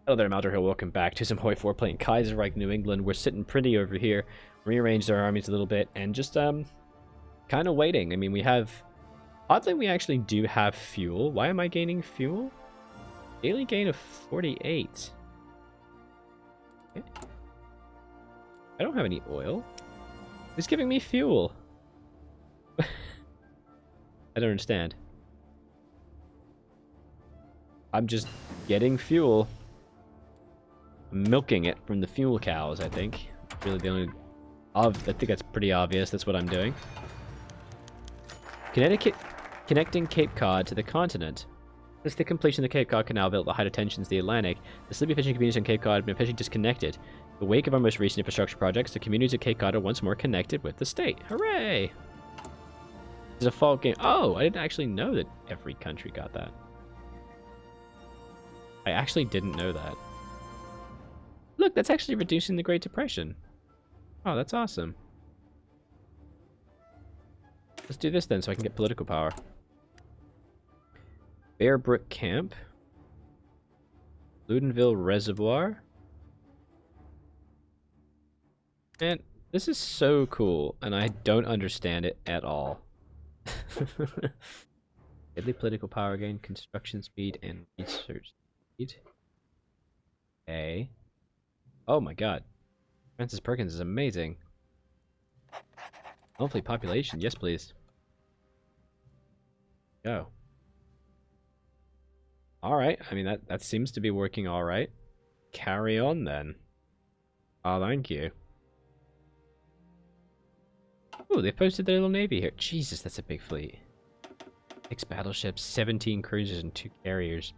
Hello there, Aldrahill. Welcome back to some HOI4 playing Kaiserreich New England. We're sitting pretty over here, rearranged our armies a little bit, and just kind of waiting. I mean, we have... Oddly, we actually do have fuel. Why am I gaining fuel? Daily gain of 48. Okay. I don't have any oil. Who's giving me fuel? I don't understand. I'm just getting fuel. Milking it from the fuel cows, I think. Really the only... I think that's pretty obvious. That's what I'm doing. Connecting Cape Cod to the continent. Since the completion of the Cape Cod Canal built the high tensions of the Atlantic, the sleepy fishing communities on Cape Cod have been officially disconnected. In the wake of our most recent infrastructure projects, the communities of Cape Cod are once more connected with the state. Hooray! There's a fall game. Oh, I didn't actually know that every country got that. I actually didn't know that. Look, that's actually reducing the Great Depression. Oh, that's awesome. Let's do this then so I can get political power. Bear Brook Camp. Ludenville Reservoir. Man, this is so cool, and I don't understand it at all. Deadly political power gain, construction speed, and research speed. Okay. Oh my god. Francis Perkins is amazing. Monthly population, yes please. Go. Alright, I mean that seems to be working alright. Carry on then. Oh, thank you. Oh, they posted their little navy here. Jesus, that's a big fleet. 6 battleships, 17 cruisers, and 2 carriers.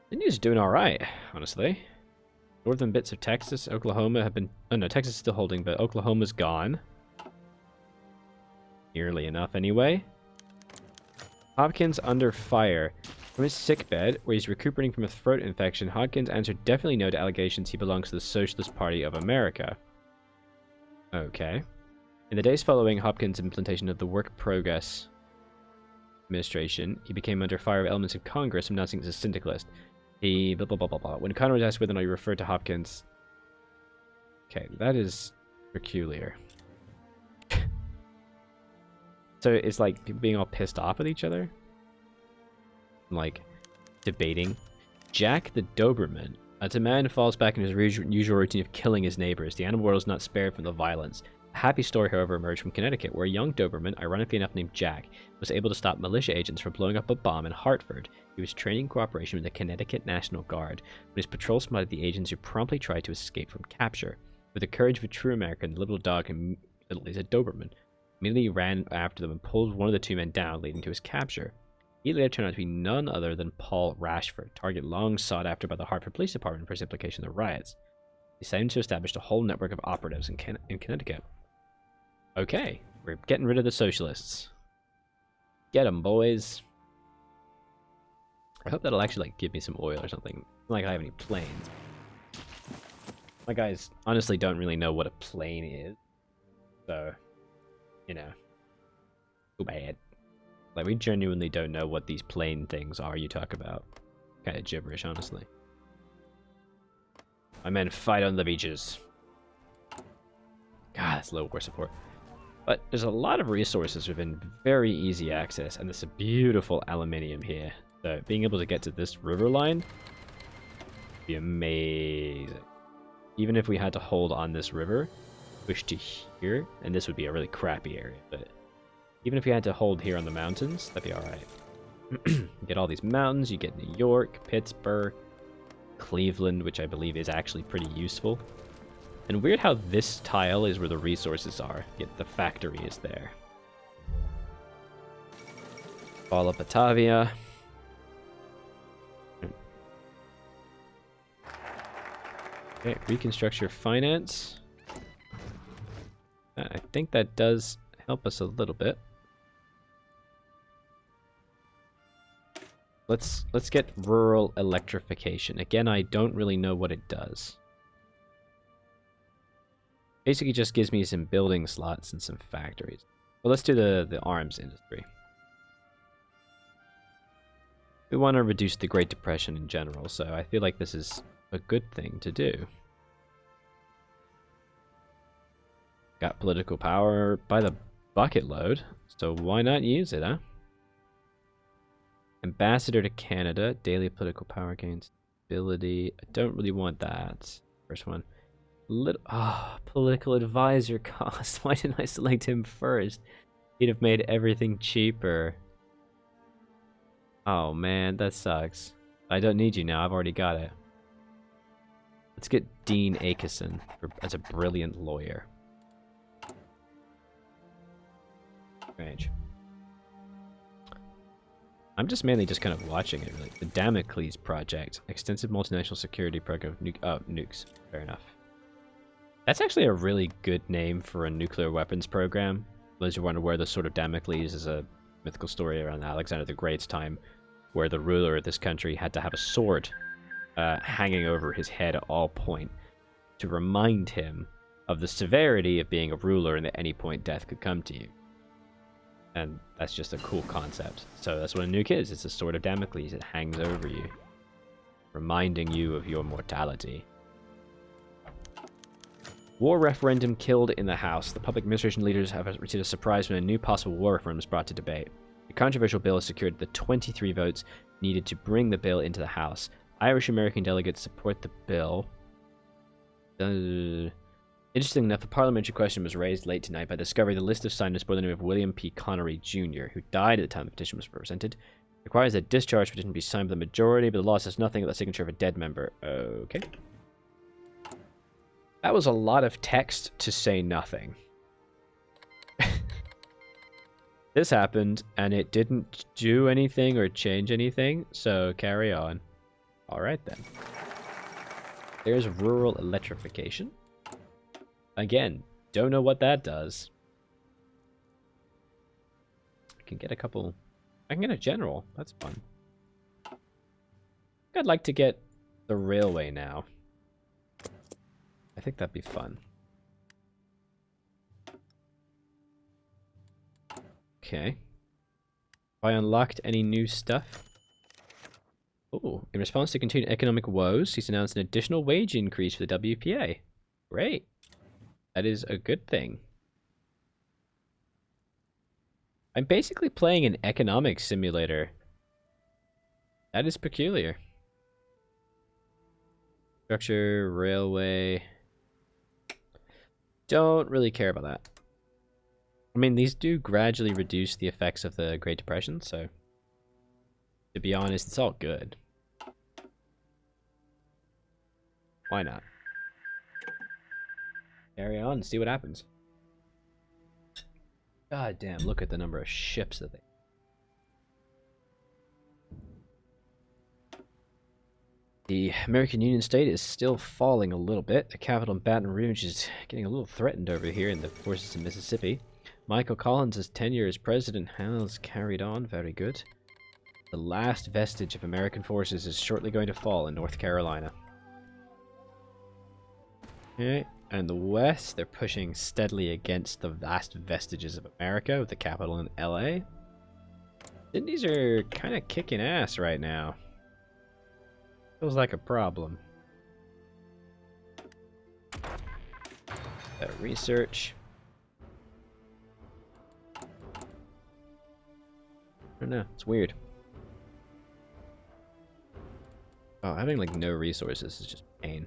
The news is doing alright, honestly. Northern bits of Texas, Oklahoma have been... Oh no, Texas is still holding, but Oklahoma's gone. Nearly enough, anyway. Hopkins under fire. From his sickbed, where he's recuperating from a throat infection, Hopkins answered definitely no to allegations he belongs to the Socialist Party of America. Okay. In the days following Hopkins' implementation of the Work Progress administration, he became under fire of elements of Congress announcing he's a syndicalist. He blah blah blah blah blah. When Connor was asked whether or not he referred to Hopkins... Okay, that is peculiar. So it's like people being all pissed off at each other? Like, debating. Jack the Doberman. As a man falls back in his usual routine of killing his neighbors, the animal world is not spared from the violence. A happy story, however, emerged from Connecticut, where a young Doberman, ironically enough named Jack, was able to stop militia agents from blowing up a bomb in Hartford. He was training cooperation with the Connecticut National Guard, when his patrol spotted the agents who promptly tried to escape from capture. With the courage of a true American, the little dog, is a Doberman, immediately ran after them and pulled one of the 2 men down, leading to his capture. He later turned out to be none other than Paul Rashford, target long sought after by the Hartford Police Department for his implication in the riots. He set him to establish a whole network of operatives in Connecticut. Okay, we're getting rid of the socialists. Get 'em, boys. I hope that'll actually give me some oil or something. Not like I have any planes. My guys honestly don't really know what a plane is. So, you know, too bad. Like, we genuinely don't know what these plane things are you talk about. Kind of gibberish, honestly. My men fight on the beaches. God, that's low war support. But there's a lot of resources within very easy access, and there's a beautiful aluminium here. So being able to get to this river line would be amazing. Even if we had to hold on this river, push to here, and this would be a really crappy area, but even if you had to hold here on the mountains, that'd be alright. You get all these mountains, you get New York, Pittsburgh, Cleveland, which I believe is actually pretty useful. And weird how this tile is where the resources are, yet the factory is there. Fall up Batavia. Okay, reconstruct your finance. I think that does help us a little bit. Let's get rural electrification. Again, I don't really know what it does. Basically just gives me some building slots and some factories. Well, let's do the arms industry. We want to reduce the Great Depression in general, so I feel like this is a good thing to do. Got political power by the bucket load, so why not use it, huh? Ambassador to Canada, daily political power gains ability. I don't really want that. First one. Political advisor cost. Why didn't I select him first? He'd have made everything cheaper. Oh man, that sucks. I don't need you now, I've already got it. Let's get Dean Akeson as a brilliant lawyer. Strange. I'm just mainly just kind of watching it, really. The Damocles Project. Extensive multinational security program. Nukes. Fair enough. That's actually a really good name for a nuclear weapons program. Those who wonder where the Sword of Damocles is a mythical story around Alexander the Great's time, where the ruler of this country had to have a sword hanging over his head at all point to remind him of the severity of being a ruler and at any point death could come to you. And that's just a cool concept. So that's what a nuke is. It's a Sword of Damocles. It hangs over you, reminding you of your mortality. War referendum killed in the House. The public administration leaders have received a surprise when a new possible war referendum is brought to debate. The controversial bill has secured the 23 votes needed to bring the bill into the House. Irish American delegates support the bill. Interestingly enough, the parliamentary question was raised late tonight by discovery the list of signers bore the name of William P. Connery Jr., who died at the time the petition was presented. It requires that discharge petition be signed by the majority, but the law says nothing about the signature of a dead member. Okay. That was a lot of text to say nothing. This happened, and it didn't do anything or change anything, so carry on. Alright then. There's rural electrification. Again, don't know what that does. I can get a couple... I can get a general. That's fun. I'd like to get the railway now. I think that'd be fun. Okay. Have I unlocked any new stuff? Oh, in response to continued economic woes, he's announced an additional wage increase for the WPA. Great. That is a good thing. I'm basically playing an economic simulator. That is peculiar. Structure, railway. Don't really care about that. I mean, these do gradually reduce the effects of the Great Depression, so to be honest, it's all good. Why not? Carry on and see what happens. God damn, look at the number of ships that they... The American Union State is still falling a little bit. The capital in Baton Rouge is getting a little threatened over here in the forces in Mississippi. Michael Collins' tenure as president has carried on. Very good. The last vestige of American forces is shortly going to fall in North Carolina. Okay. And the West, they're pushing steadily against the last vestiges of America, with the capital in LA. Indies are kind of kicking ass right now. Feels like a problem. Research. I don't know, it's weird. Oh, having like no resources is just pain.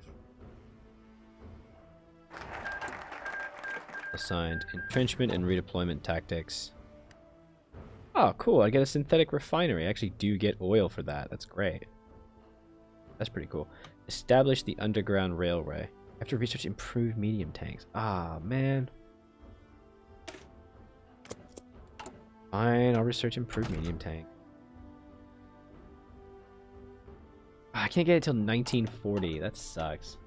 Assigned entrenchment and redeployment tactics. Oh, cool. I get a synthetic refinery. I actually do get oil for that. That's great. That's pretty cool. Establish the underground railway. I have to research improved medium tanks. Ah, man. Fine, I'll research improved medium tank. I can't get it till 1940. That sucks.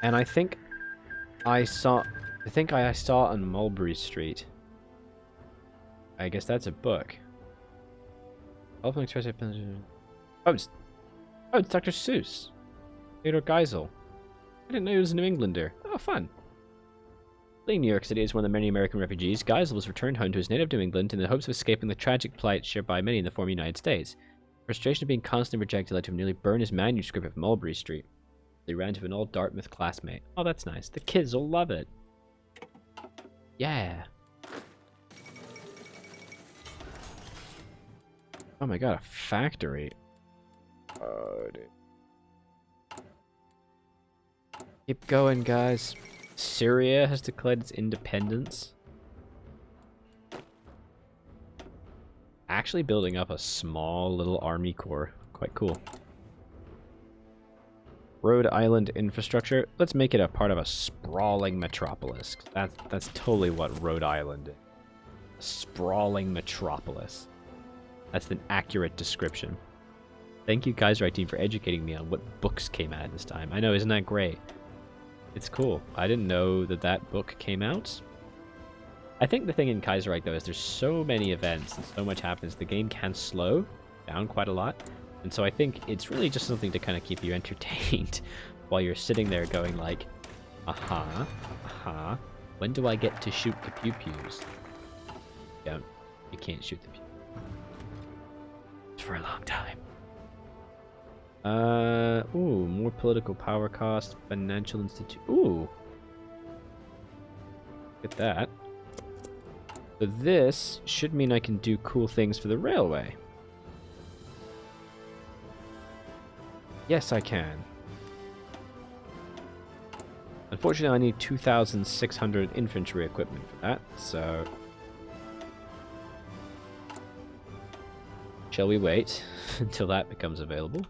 And I think I saw on Mulberry Street. I guess that's a book. Oh, it's Dr. Seuss. Theodore Geisel. I didn't know he was a New Englander. Oh, fun. Fleeing New York City as one of the many American refugees, Geisel was returned home to his native New England in the hopes of escaping the tragic plight shared by many in the former United States. Frustration of being constantly rejected led to him nearly burn his manuscript of Mulberry Street. He ran into an old Dartmouth classmate. Oh, that's nice. The kids will love it. Yeah. Oh my god, a factory. Oh, dude. Keep going, guys. Syria has declared its independence. Actually building up a small little army corps. Quite cool. Rhode Island infrastructure. Let's make it a part of a sprawling metropolis. That's totally what Rhode Island is. A sprawling metropolis. That's an accurate description. Thank you, Kaiserreich team, for educating me on what books came out this time. I know, isn't that great? It's cool. I didn't know that that book came out. I think the thing in Kaiserreich, though, is there's so many events and so much happens, the game can slow down quite a lot. And so I think it's really just something to kind of keep you entertained while you're sitting there going like, aha, aha, when do I get to shoot the pew-pews? You can't shoot the pew. For a long time. Ooh, more political power cost, financial institute. Ooh. Look at that. So this should mean I can do cool things for the railway. Yes, I can. Unfortunately, I need 2,600 infantry equipment for that, so... Shall we wait until that becomes available?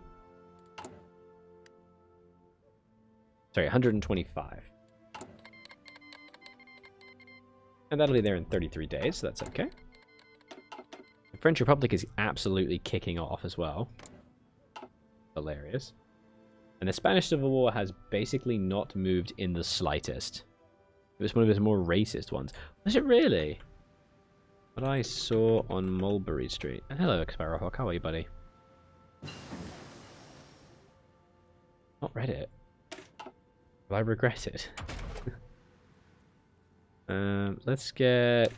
Sorry, 125. And that'll be there in 33 days, so that's okay. The French Republic is absolutely kicking off as well. Hilarious. And the Spanish Civil War has basically not moved in the slightest. It was one of his more racist ones. Was it really? What I saw on Mulberry Street. And hello, Sparrowhawk. How are you, buddy? Not read it. Will I regret it? Let's get...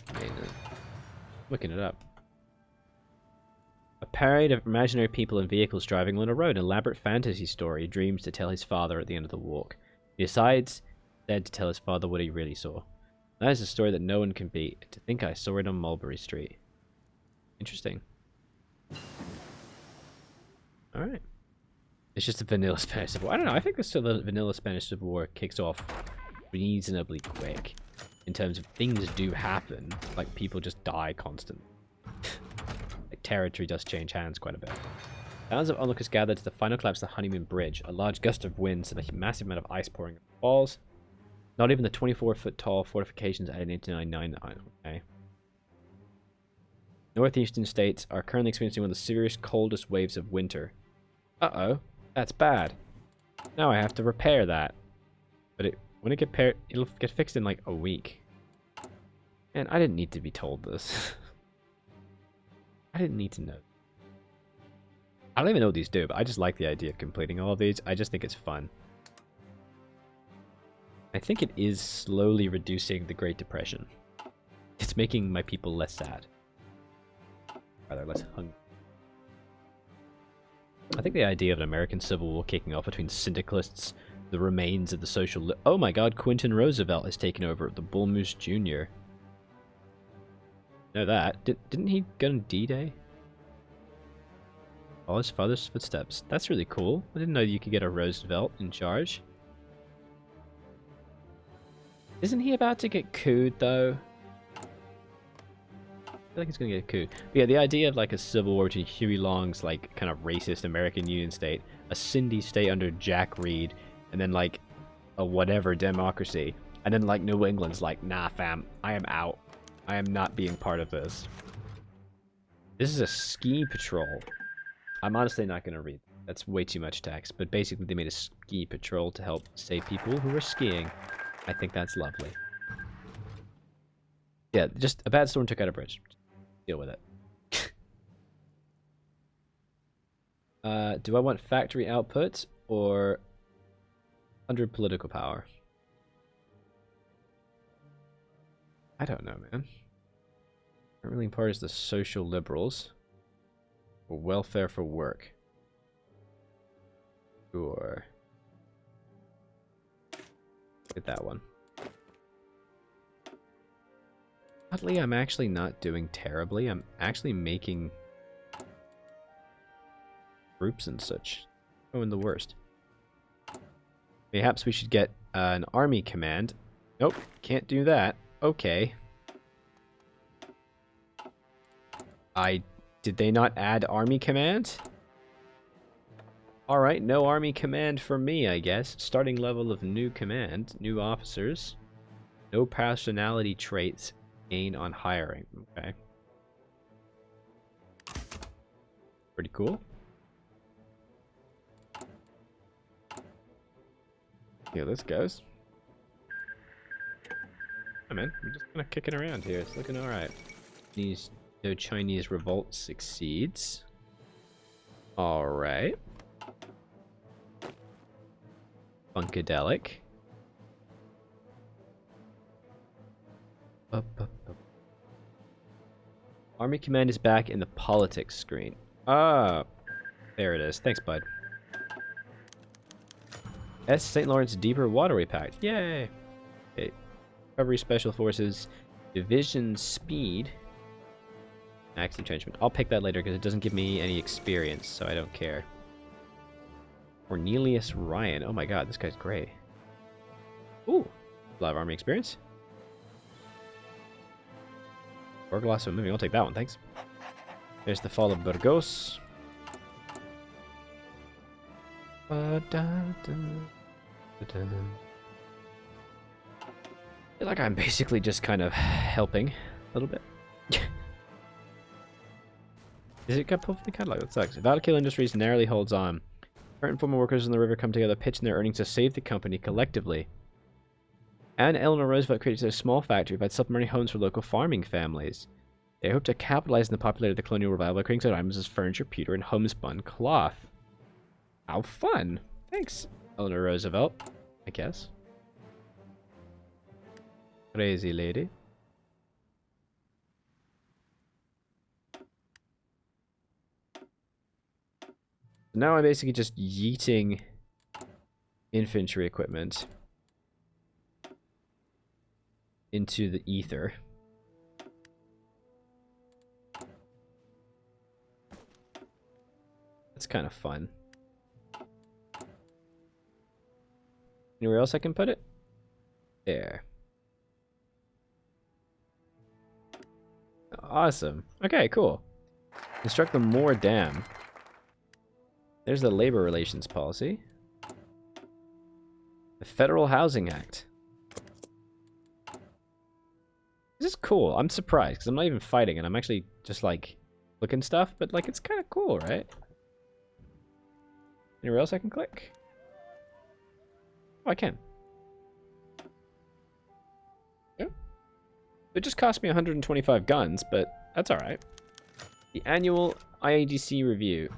Looking it up. A parade of imaginary people and vehicles driving on a road. An elaborate fantasy story. Dreams to tell his father at the end of the walk. He decides instead to tell his father what he really saw. That is a story that no one can beat. To think I saw it on Mulberry Street. Interesting. Alright. It's just a vanilla Spanish Civil War. I don't know, I think the vanilla Spanish Civil War kicks off reasonably quick. In terms of things do happen. Like, people just die constantly. Like, territory does change hands quite a bit. Thousands of onlookers gathered to the final collapse of the Honeymoon Bridge. A large gust of wind sent a massive amount of ice pouring over the walls. Not even the 24-foot tall fortifications added in 1899. Okay. Northeastern states are currently experiencing one of the severest, coldest waves of winter. Uh-oh. That's bad. Now I have to repair that. But when it it'll get fixed in like a week. And I didn't need to be told this. I didn't need to know. I don't even know what these do, but I just like the idea of completing all of these. I just think it's fun. I think it is slowly reducing the Great Depression. It's making my people less sad. Rather, less hungry. I think the idea of an American Civil War kicking off between syndicalists, the remains of the social... Oh my god, Quentin Roosevelt has taken over the Bull Moose Jr. Know that. Didn't he go on D-Day? All his father's footsteps. That's really cool. I didn't know you could get a Roosevelt in charge. Isn't he about to get cooed, though? I feel like he's gonna get cooed. But yeah, the idea of like a civil war between Huey Long's like kind of racist American Union state, a Cindy state under Jack Reed, and then like a whatever democracy, and then like New England's like, nah fam, I am out. I am not being part of this. This is a ski patrol. I'm honestly not gonna read. That's way too much text, but basically they made a ski patrol to help save people who were skiing. I think that's lovely. Yeah, just a bad storm took out a bridge. Deal with it. Do I want factory output or 100 political power? I don't know, man. Ruling party is the social liberals. Or welfare for work. Sure. Get that one. Oddly, I'm actually not doing terribly. I'm actually making groups and such. Going the worst. Perhaps we should get an army command. Nope, can't do that. Okay. Did they not add army command? Alright, no army command for me, I guess. Starting level of new command. New officers. No personality traits gained on hiring. Okay. Pretty cool. See how this goes. Hi man, we're just kind of kicking around here. It's looking alright. No Chinese revolt succeeds. Alright. Funkadelic. Army command is back in the politics screen. Ah, there it is. Thanks, bud. S. St. Lawrence Deeper Waterway Pact. Yay! Okay. Recovery Special Forces. Division Speed. Max Entrenchment. I'll pick that later because it doesn't give me any experience, so I don't care. Cornelius Ryan. Oh my god, this guy's great. Ooh. A lot of army experience. Burgos moving. I'll take that one, thanks. There's the fall of Burgos. I feel like I'm basically just kind of helping a little bit. Is it kind of like that sucks? Valkill Industries narrowly holds on. Current and former workers in the river come together, pitching their earnings to save the company collectively. And Eleanor Roosevelt created a small factory that supplementary homes for local farming families. They hope to capitalize on the popularity of the colonial revival by creating such items as furniture, pewter, and homespun cloth. How fun! Thanks, Eleanor Roosevelt, I guess. Crazy lady. Now I'm basically just yeeting infantry equipment into the ether. That's kind of fun. Anywhere else I can put it? There. Awesome. Okay, cool. Construct the Moore Dam. There's the labor relations policy. The Federal Housing Act. This is cool. I'm surprised because I'm not even fighting and I'm actually just like looking stuff, but like it's kind of cool, right? Anywhere else I can click? Oh, I can. Yeah. It just cost me 125 guns, but that's alright. The annual IADC review.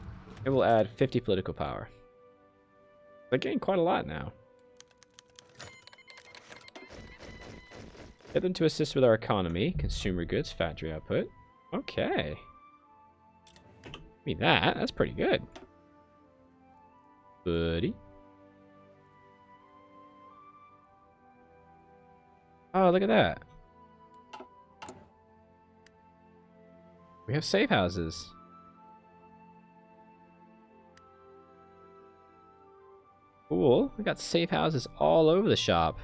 It will add 50 political power. They're getting quite a lot now. Get them to assist with our economy, consumer goods, factory output. Okay. I mean that's pretty good. Buddy. Oh, look at that. We have safe houses. Cool. We got safe houses all over the shop.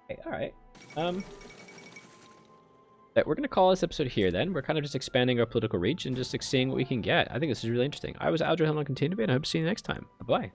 Okay, alright. We're going to call this episode here then. We're kind of just expanding our political reach and just seeing what we can get. I think this is really interesting. I was Aldrahill, and I'll continue to be, and I hope to see you next time. Bye-bye.